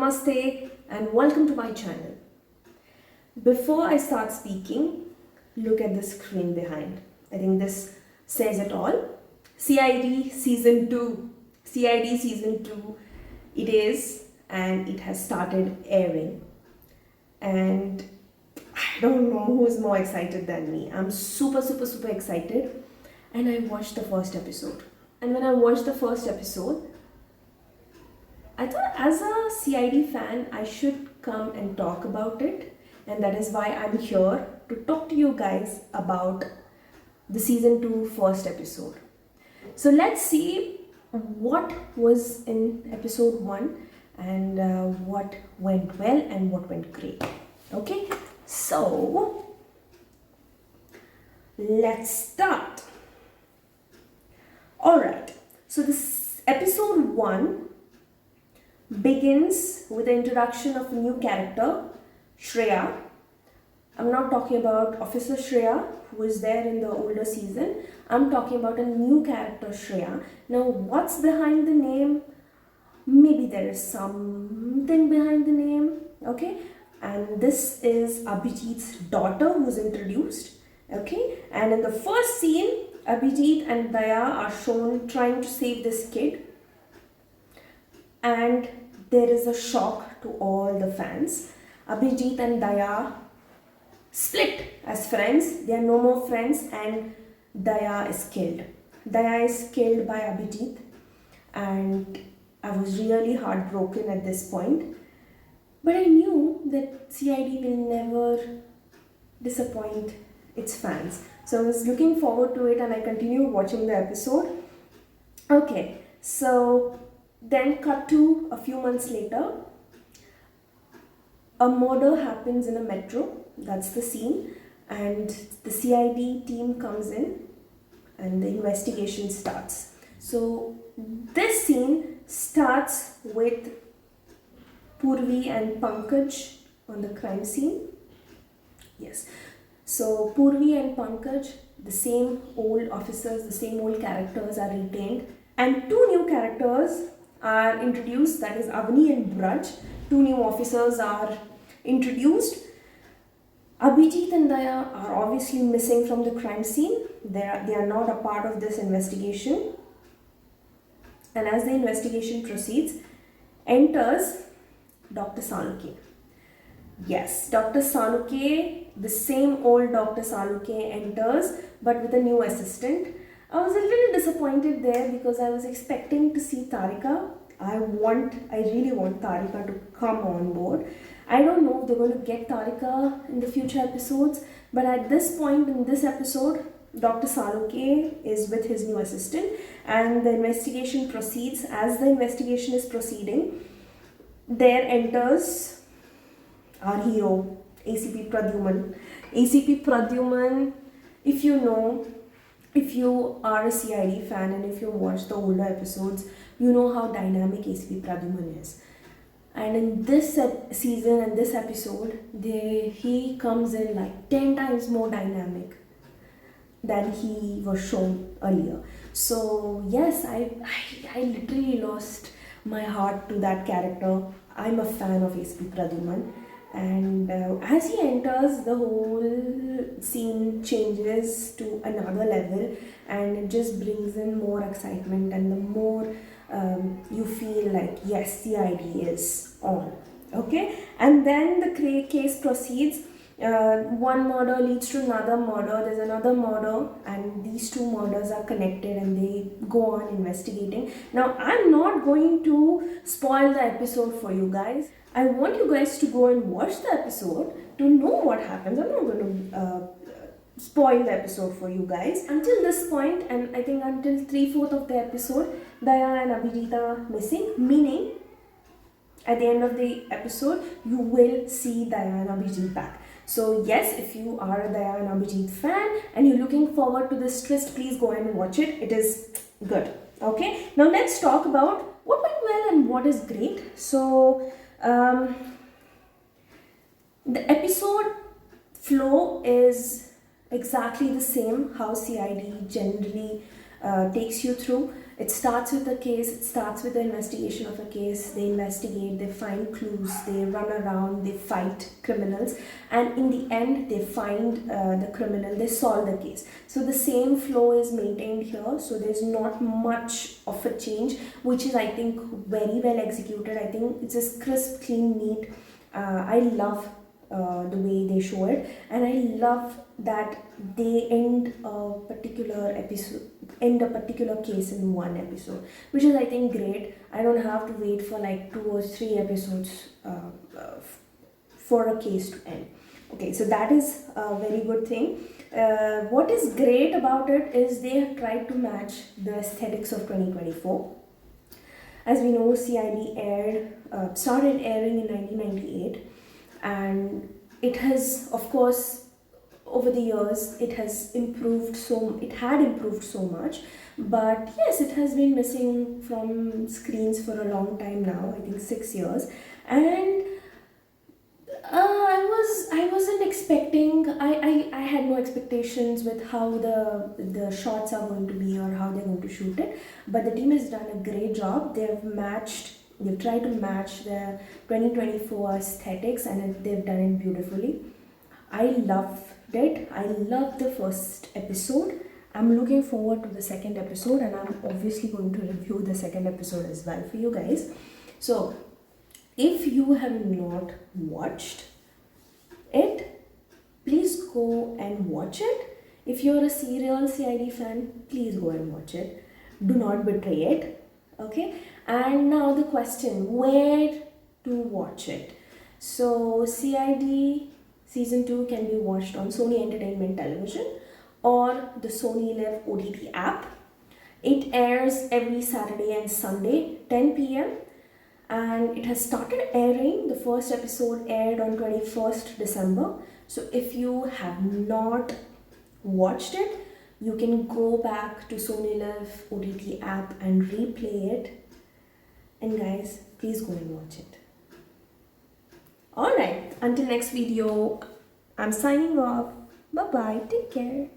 Namaste and welcome to my channel. Before I start speaking, look at the screen behind. I think this says it all. CID Season 2. CID Season 2 it is, and it has started airing. And I don't know who's more excited than me. I'm super excited. And I watched the first episode. And when I watched the first episode, I thought as a CID fan, I should come and talk about it. And that is why I'm here to talk to you guys about the season 2 first episode. So let's see what was in episode 1 and what went well and what went great. Okay, so let's start. Alright, so this episode 1 begins with the introduction of a new character, Shreya. I'm not talking about Officer Shreya, who was there in the older season. I'm talking about a new character, Shreya. Now, what's behind the name? Maybe there is something behind the name, okay? And this is Abhijit's daughter who's introduced, okay? And in the first scene, Abhijit and Daya are shown trying to save this kid. And there is a shock to all the fans. Abhijit and Daya split as friends. They are no more friends and Daya is killed. Daya is killed by Abhijit, and I was really heartbroken at this point. But I knew that CID will never disappoint its fans. So I was looking forward to it and I continued watching the episode. Okay, so then cut to a few months later. A murder happens in a metro. That's the scene. And the CID team comes in and the investigation starts. So this scene starts with Purvi and Pankaj on the crime scene. Yes. So Purvi and Pankaj, the same old officers, the same old characters are retained. And two new characters are introduced, that is Avani and Braj. Two new officers are introduced. Abhijit and Daya are obviously missing from the crime scene. They are not a part of this investigation. And as the investigation proceeds, enters Dr. Saluke. Yes, Dr. Saluke, the same old Dr. Saluke enters, but with a new assistant. I was a little disappointed there because I was expecting to see Tarika. I really want Tarika to come on board. I don't know if they're going to get Tarika in the future episodes, but at this point in this episode, Dr. Saluke is with his new assistant and the investigation proceeds. As the investigation is proceeding, there enters our hero, ACP Pradyuman. ACP Pradyuman, if you are a CID fan and if you watch the older episodes, you know how dynamic ACP Pradyuman is. And in this season and this episode, he comes in like 10 times more dynamic than he was shown earlier. So yes, I literally lost my heart to that character. I'm a fan of ACP Pradyuman. And as he enters, the whole scene changes to another level and it just brings in more excitement, and the more you feel like, yes, CID is on. Okay, and then the case proceeds. One murder leads to another murder, there's another murder, and these two murders are connected and they go on investigating. Now, I'm not going to spoil the episode for you guys. I want you guys to go and watch the episode to know what happens. I'm not going to spoil the episode for you guys. Until this point, and I think until 3/4 of the episode, Daya and Abhijit are missing, meaning at the end of the episode, you will see Daya and Abhijit back. So yes, if you are a Daya and Abhijit fan and you're looking forward to this twist, please go and watch it. It is good. Okay, now let's talk about what went well and what is great. So the episode flow is exactly the same how CID generally takes you through. It starts with the case, it starts with the investigation of a case. They investigate, they find clues, they run around, they fight criminals, and in the end, they find the criminal, they solve the case. So the same flow is maintained here, so there's not much of a change, which is, I think, very well executed. I think it's just crisp, clean, neat. I love the way they show it, and I love that they end a particular case in one episode, which is, I think, great. I don't have to wait for like 2 or 3 episodes for a case to end. Okay, so that is a very good thing. What is great about it is they have tried to match the aesthetics of 2024. As we know, CID started airing in 1998, and it has, of course, over the years, it had improved so much. But yes, it has been missing from screens for a long time now, I think 6 years. And I wasn't expecting, I had no expectations with how the shots are going to be or how they're going to shoot it. But the team has done a great job. They've tried to match the 2024 aesthetics, and they've done it beautifully. I loved it. I loved the first episode. I'm looking forward to the second episode, and I'm obviously going to review the second episode as well for you guys. So, if you have not watched it, please go and watch it. If you're a serial CID fan, please go and watch it. Do not betray it. Okay? And now the question, where to watch it? So, CID Season 2 can be watched on Sony Entertainment Television or the Sony Live OTT app. It airs every Saturday and Sunday, 10 p.m. And it has started airing. The first episode aired on 21st December. So if you have not watched it, you can go back to Sony Live OTT app and replay it. And guys, please go and watch it. Alright, until next video, I'm signing off. Bye-bye, take care.